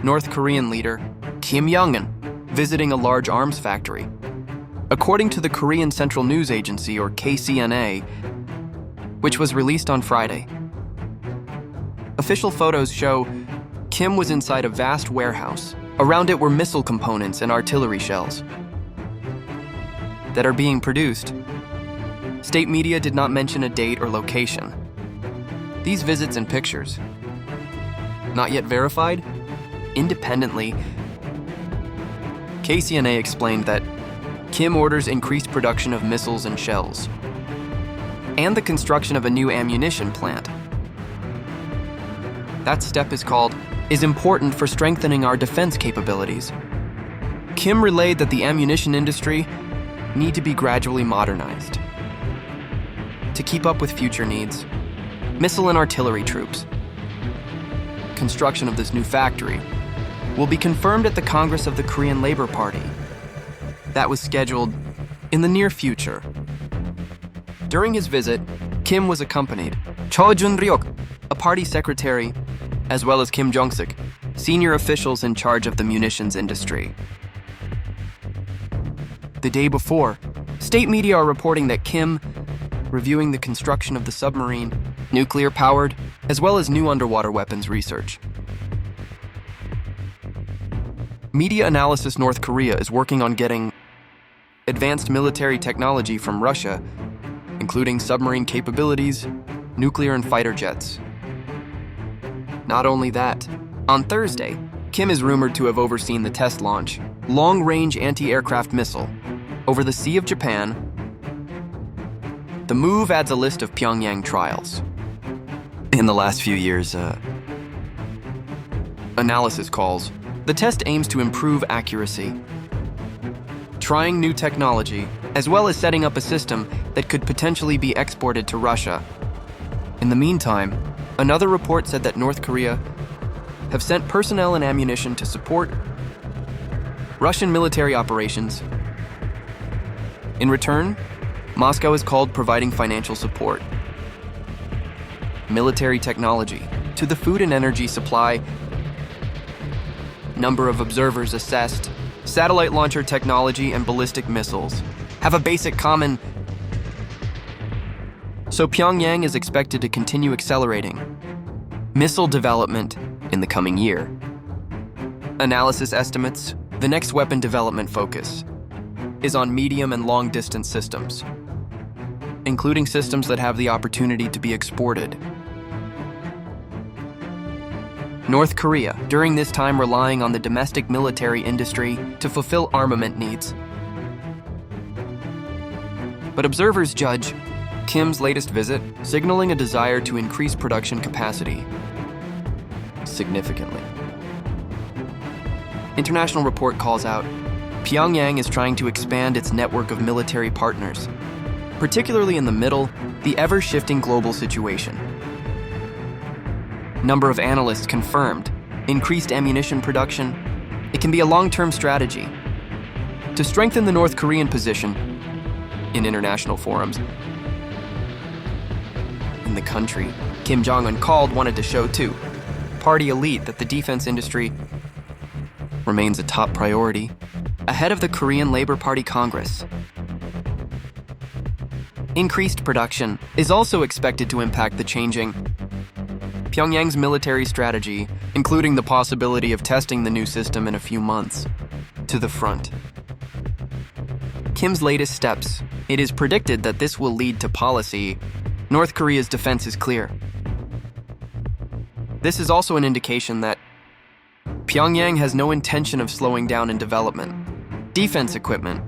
North Korean leader Kim Jong Un visiting a large arms factory. According to the Korean Central News Agency, or KCNA, which was released on Friday. Official photos show Kim was inside a vast warehouse. Around it were missile components and artillery shells that are being produced. State media did not mention a date or location. These visits and pictures, not yet verified, independently, KCNA explained that Kim orders increased production of missiles and shells, and the construction of a new ammunition plant. That step is important for strengthening our defense capabilities. Kim relayed that the ammunition industry need to be gradually modernized to keep up with future needs. Missile and artillery troops. Construction of this new factory will be confirmed at the Congress of the Korean Labor Party. That was scheduled in the near future. During his visit, Kim was accompanied Cho Jun-ryok, a party secretary, as well as Kim Jong-sik, senior officials in charge of the munitions industry. The day before, state media are reporting that Kim, reviewing the construction of the submarine, nuclear-powered, as well as new underwater weapons research. Media analysis: North Korea is working on getting advanced military technology from Russia, including submarine capabilities, nuclear and fighter jets. Not only that, on Thursday, Kim is rumored to have overseen the test launch, long-range anti-aircraft missile, over the Sea of Japan. The move adds a list of Pyongyang trials. In the last few years, analysis calls, the test aims to improve accuracy, trying new technology, as well as setting up a system that could potentially be exported to Russia. In the meantime, another report said that North Korea have sent personnel and ammunition to support Russian military operations. In return, Moscow is called providing financial support, military technology, to the food and energy supply. Number of observers assessed, satellite launcher technology and ballistic missiles have a basic common. So Pyongyang is expected to continue accelerating missile development in the coming year. Analysis estimates the next weapon development focus is on medium and long-distance systems, including systems that have the opportunity to be exported. North Korea, during this time, relying on the domestic military industry to fulfill armament needs. But observers judge Kim's latest visit signaling a desire to increase production capacity significantly. International report calls out Pyongyang is trying to expand its network of military partners, particularly in the ever-shifting global situation. Number of analysts confirmed increased ammunition production. It can be a long-term strategy to strengthen the North Korean position in international forums. In the country, Kim Jong Un wanted to show to party elite that the defense industry remains a top priority ahead of the Korean Labor Party Congress. Increased production is also expected to impact the changing Pyongyang's military strategy, including the possibility of testing the new system in a few months. To the front. Kim's latest steps. It is predicted that this will lead to policy. North Korea's defense is clear. This is also an indication that Pyongyang has no intention of slowing down in development. Defense equipment